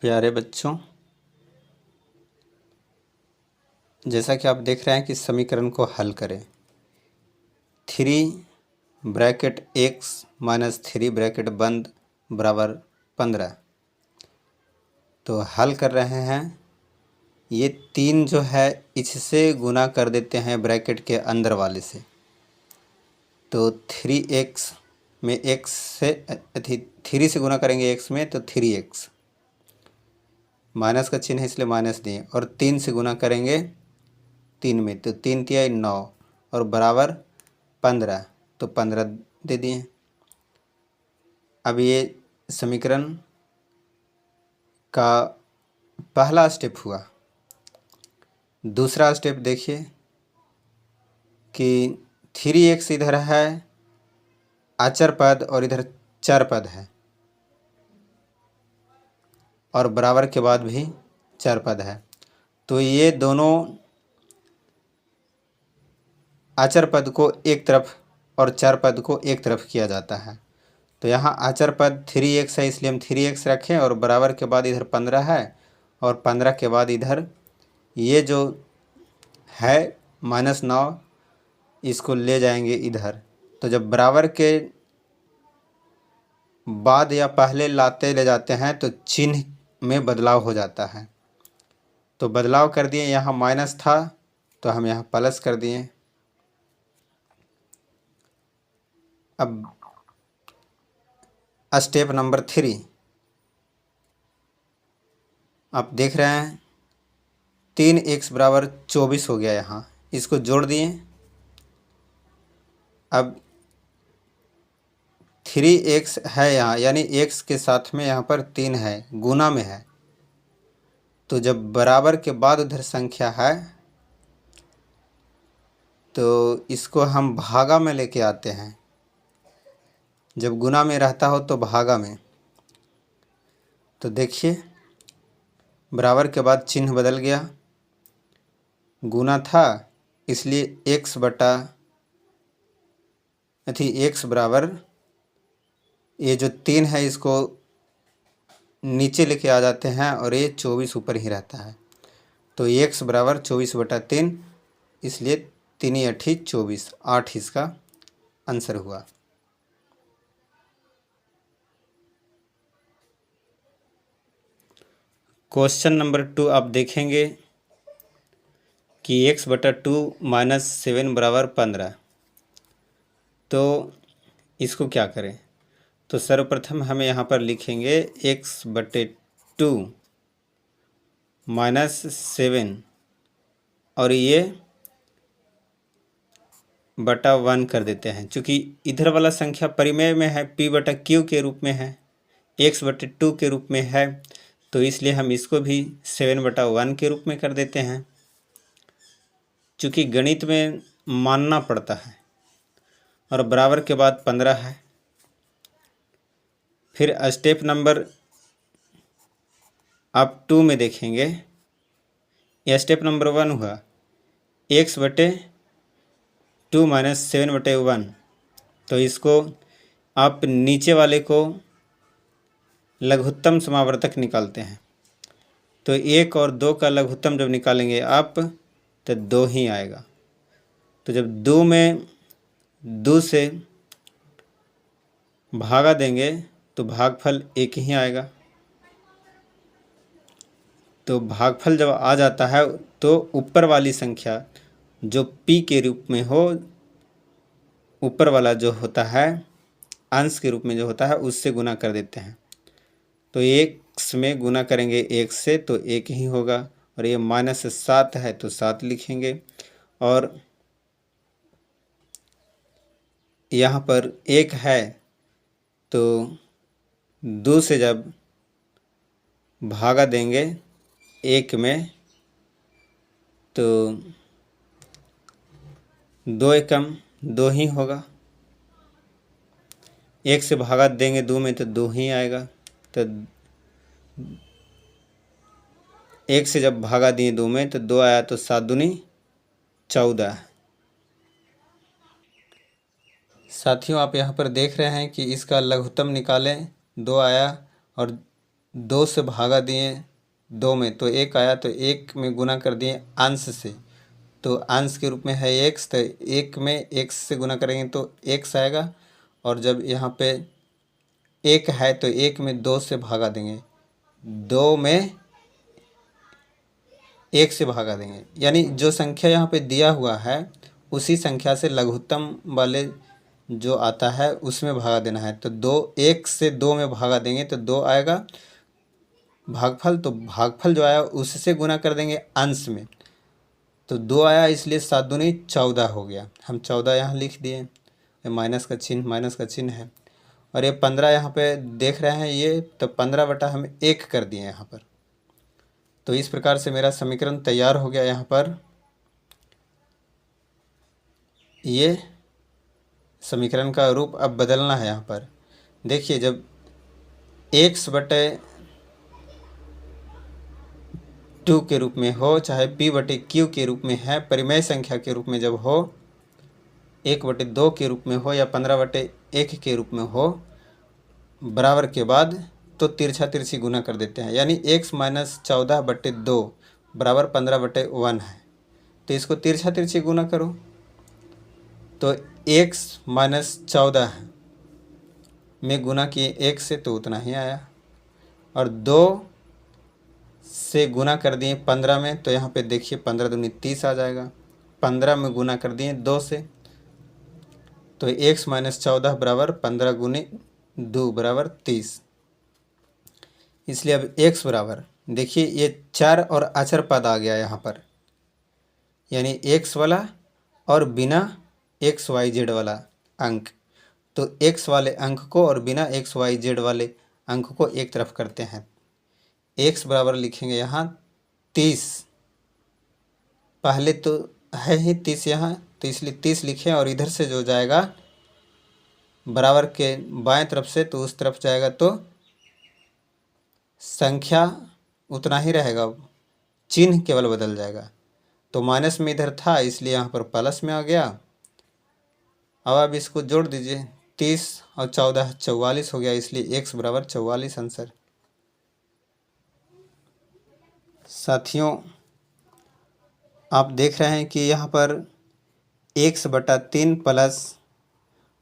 प्यारे बच्चों, जैसा कि आप देख रहे हैं कि समीकरण को हल करें। 3 - 3 बंद बराबर 15। तो हल कर रहे हैं। ये 3 जो है इससे गुना कर देते हैं ब्रैकेट के अंदर वाले से। तो 3x में x से 3 से गुना करेंगे x में तो 3x, माइनस का चिन्ह है इसलिए माइनस दिए, और 3 से गुना करेंगे 3 में तो 3 तिया 9 और बराबर 15, तो 15 दे दिए। अब ये समीकरण का पहला स्टेप हुआ। दूसरा स्टेप देखिए कि 3x इधर है अचर पद और इधर चर पद है, और बराबर के बाद भी चर पद है। तो ये दोनों अचर पद को एक तरफ और चर पद को एक तरफ किया जाता है। तो यहाँ अचर पद 3x है इसलिए हम 3x रखें, और बराबर के बाद इधर 15 है, और 15 के बाद इधर ये जो है -9 इसको ले जाएंगे इधर। तो जब बराबर के बाद या पहले लाते ले जाते हैं तो चिन्ह में बदलाव हो जाता है। तो बदलाव कर दिए, यहाँ माइनस था तो हम यहाँ प्लस कर दिए। अब स्टेप नंबर 3 आप देख रहे हैं 3x बराबर 24 हो गया। यहाँ इसको जोड़ दिए। अब 3x है यहाँ, यानी x के साथ में यहाँ पर 3 है, गुना में है। तो जब बराबर के बाद उधर संख्या है तो इसको हम भागा में लेके आते हैं। जब गुना में रहता हो तो भागा में। तो देखिए बराबर के बाद चिन्ह बदल गया, गुना था इसलिए x बराबर ये जो 3 है इसको नीचे लेके आ जाते हैं और ये 24 ऊपर ही रहता है। तो x बराबर 24/3, इसलिए 3 × 8 = 24, 8 इसका आंसर हुआ। क्वेश्चन नंबर 2 आप देखेंगे कि x/2 - 7 बराबर 15। तो इसको क्या करें? तो सर्वप्रथम हमें यहाँ पर लिखेंगे x/2 - 7 और ये बटा 1 कर देते हैं। चूँकि इधर वाला संख्या परिमेय में है, p/q के रूप में है, x/2 के रूप में है, तो इसलिए हम इसको भी 7/1 के रूप में कर देते हैं। चूँकि गणित में मानना पड़ता है, और बराबर के बाद 15 है। फिर स्टेप नंबर आप 2 में देखेंगे, यह स्टेप नंबर 1 हुआ x/2 - 7/1। तो इसको आप नीचे वाले को लघुत्तम समावर्तक निकालते हैं। तो 1 और 2 का लघुत्तम जब निकालेंगे आप तो 2 ही आएगा। तो जब 2 में 2 से भागा देंगे तो भागफल 1 ही आएगा। तो भागफल जब आ जाता है तो ऊपर वाली संख्या जो p के रूप में हो, ऊपर वाला जो होता है अंश के रूप में जो होता है उससे गुना कर देते हैं। तो x में गुना करेंगे 1 से तो 1 ही होगा, और ये -7 है तो 7 लिखेंगे। और यहाँ पर 1 है तो 2 से जब भागा देंगे 1 में तो 2 एकम 2 ही होगा। 1 से भागा देंगे 2 में तो 2 ही आएगा। तो 1 से जब भागा दिए 2 में तो 2 आया, तो 7 दूनी 14। साथियों आप यहाँ पर देख रहे हैं कि इसका लघुत्तम निकालें, 2 आया और 2 से भागा दिए 2 में तो 1 आया, तो 1 में गुना कर दिए अंश से, तो अंश के रूप में है x, तो 1 में x से गुना करेंगे तो x आएगा। और जब यहाँ पे 1 है तो 1 में 2 से भागा देंगे, 2 में 1 से भागा देंगे, यानी जो संख्या यहाँ पे दिया हुआ है उसी संख्या से लघुत्तम वाले जो आता है उसमें भागा देना है। तो 1 से 2 में भागा देंगे तो 2 आएगा भागफल, तो भागफल जो आया उससे गुना कर देंगे अंश में, तो 2 आया, इसलिए 7 दूनी 14 हो गया। हम 14 यहाँ लिख दिए, माइनस का चिन्ह है। और ये 15 यहाँ पे देख रहे हैं ये, तो 15 बटा हम 1 कर दिए यहाँ पर। तो इस प्रकार से मेरा समीकरण तैयार हो गया। यहाँ पर ये समीकरण का रूप अब बदलना है। यहाँ पर देखिए, जब x बटे 2 के रूप में हो, चाहे p बटे q के रूप में है, परिमेय संख्या के रूप में जब हो, 1 बटे 2 के रूप में हो या 15 बटे 1 के रूप में हो, बराबर के बाद तो तिरछा तिरछी गुना कर देते हैं, यानी x माइनस 14 बटे 2 बराबर 15 बटे 1 है। तो इसको तिरछा तिरछी गुना करो, तो x माइनस 14 में गुना किए 1 से तो उतना ही आया, और 2 से गुना कर दिए 15 में, तो यहाँ पे देखिए 15 दूनी 30 आ जाएगा। 15 में गुना कर दिए 2 से, तो x माइनस 14 बराबर 15 गुनी 2 बराबर 30। इसलिए अब x बराबर देखिए ये चर और अचर पद आ गया यहाँ पर, यानी x वाला और बिना XYZ वाला अंक। तो x वाले अंक को और बिना XYZ वाले अंक को एक तरफ करते हैं। x बराबर लिखेंगे यहाँ 30, पहले तो है ही 30 यहाँ, तो इसलिए 30 लिखें, और इधर से जो जाएगा बराबर के बाएं तरफ से तो उस तरफ जाएगा, तो संख्या उतना ही रहेगा, चिन्ह केवल बदल जाएगा। तो माइनस में इधर था इसलिए यहाँ पर प्लस में आ गया। अब आप इसको जोड़ दीजिए, 30 और 14 44 हो गया, इसलिए x बराबर 44 आंसर। साथियों, आप देख रहे हैं कि यहाँ पर x बटा 3 प्लस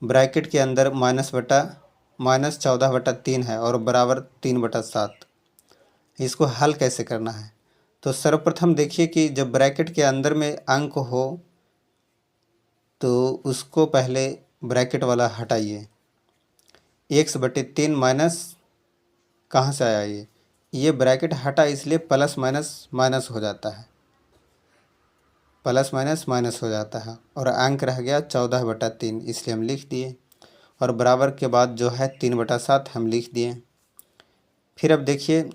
ब्रैकेट के अंदर माइनस 14 बटा 3 है और बराबर 3 बटा 7। इसको हल कैसे करना है? तो सर्वप्रथम देखिए कि जब ब्रैकेट के अंदर में अंक हो तो उसको पहले ब्रैकेट वाला हटाइए। x बटे 3 माइनस कहाँ से आया? ये ब्रैकेट हटा इसलिए प्लस माइनस माइनस हो जाता है, प्लस माइनस माइनस हो जाता है, और अंक रह गया 14 बटा 3, इसलिए हम लिख दिए। और बराबर के बाद जो है 3 बटा 7 हम लिख दिए। फिर अब देखिए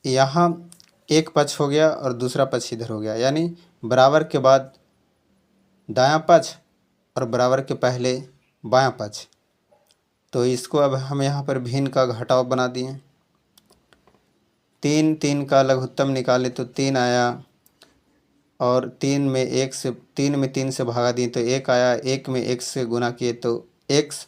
यहाँ एक पक्ष हो गया और दूसरा पक्ष इधर हो गया, यानी बराबर के बाद दायां पक्ष और बराबर के पहले बायां पक्ष। तो इसको अब हम यहाँ पर भिन्न का घटाव बना दिए। 3 का लघुत्तम निकाले तो 3 आया, और 3 में 3 से भागा दिए तो 1 आया। 1 में 1 से गुना किए तो x,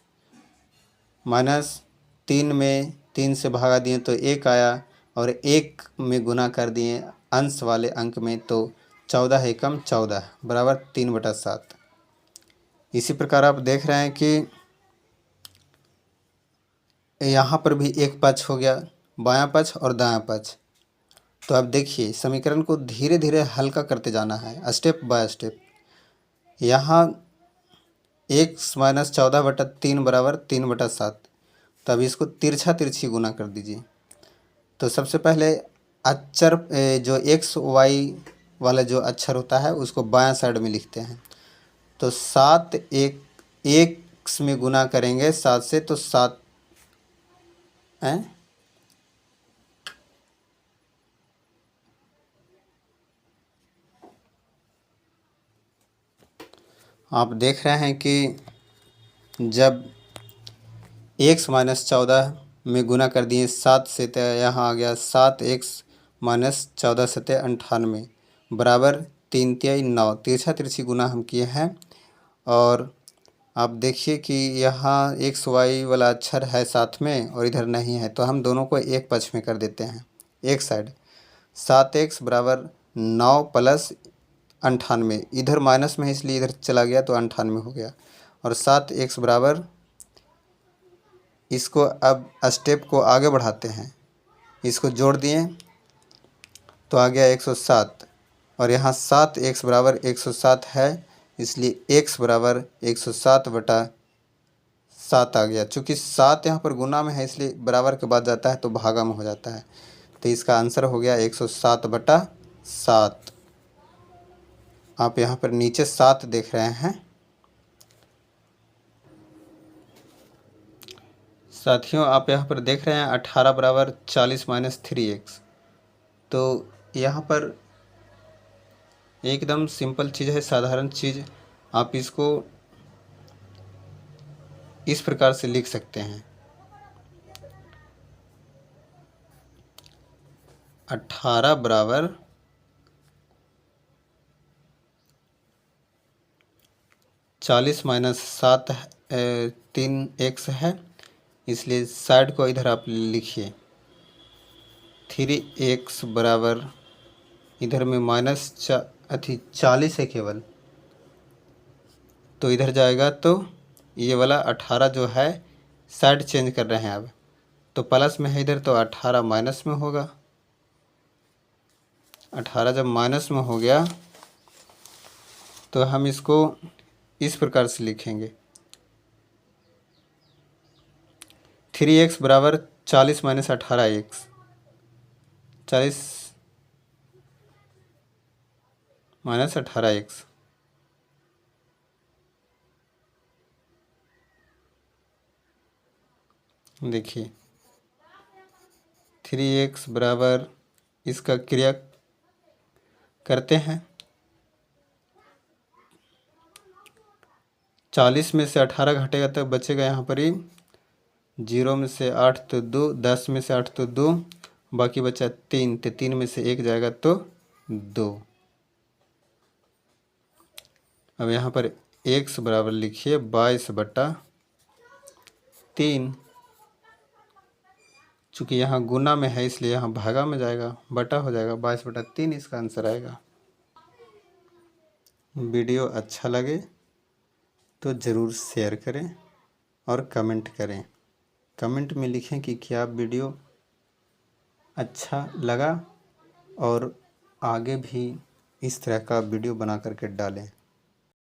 माइनस 3 में 3 से भागा दिए तो 1 आया, और 1 में गुना कर दिए अंश वाले अंक में, तो 14 एकम 14 बराबर 3 बटा 7। इसी प्रकार आप देख रहे हैं कि यहाँ पर भी एक पक्ष हो गया, बायां पक्ष और दायां पक्ष। तो अब देखिए समीकरण को धीरे धीरे हल्का करते जाना है, स्टेप बाय स्टेप। यहाँ x माइनस 14 बटा 3 बराबर 3 बटा 7, तब इसको तिरछा तिरछी गुना कर दीजिए। तो सबसे पहले अक्षर जो x y वाला जो अक्षर होता है उसको बायां साइड में लिखते हैं। तो 7 x में गुना करेंगे 7 से, तो 7 है, आप देख रहे हैं कि जब x माइनस 14 में गुना कर दिए 7 से, तो यहाँ आ गया 7x माइनस 14 सतह 98 बराबर 3 तिहाई 9। तिरछा तिरछी गुना हम किए हैं, और आप देखिए कि यहाँ एक्स वाई वाला अक्षर है साथ में और इधर नहीं है, तो हम दोनों को एक पक्ष में कर देते हैं, एक साइड। 7x बराबर 9 प्लस 98, इधर माइनस में है इसलिए इधर चला गया तो 98 हो गया। और 7x बराबर, इसको अब स्टेप को आगे बढ़ाते हैं, इसको जोड़ दिए तो आ गया 107। और यहाँ 7x बराबर 107 है, इसलिए x बराबर 107/7 आ गया। चूँकि 7 यहाँ पर गुना में है इसलिए बराबर के बाद जाता है तो भागा में हो जाता है, तो इसका आंसर हो गया 107/7। आप यहाँ पर नीचे 7 देख रहे हैं। साथियों, आप यहाँ पर देख रहे हैं 18 बराबर 40 माइनस 3x। तो यहाँ पर एकदम सिंपल चीज़ है, साधारण चीज़। आप इसको इस प्रकार से लिख सकते हैं, 18 बराबर 40 माइनस 7 3x है, इसलिए साइड को इधर आप लिखिए। 3x बराबर, इधर में माइनस 40 है केवल, तो इधर जाएगा तो ये वाला 18 जो है साइड चेंज कर रहे हैं अब, तो प्लस में है इधर तो 18 माइनस में होगा। 18 जब माइनस में हो गया तो हम इसको इस प्रकार से लिखेंगे, 3x बराबर 40 माइनस 18x, 40 माइनस 18x। देखिए 3x बराबर, इसका क्रिया करते हैं, 40 में से 18 घटेगा तो बचेगा यहाँ पर ही 0 में से 8 तो 2, 10 में से 8 तो 2, बाकी बचा 3, तो 3 में से 1 जाएगा तो 2। अब यहाँ पर x बराबर लिखिए 22/3। चूँकि यहाँ गुना में है इसलिए यहाँ भागा में जाएगा, बटा हो जाएगा, 22/3 इसका आंसर आएगा। वीडियो अच्छा लगे तो ज़रूर शेयर करें और कमेंट करें। कमेंट में लिखें कि क्या वीडियो अच्छा लगा और आगे भी इस तरह का वीडियो बना करके डालें।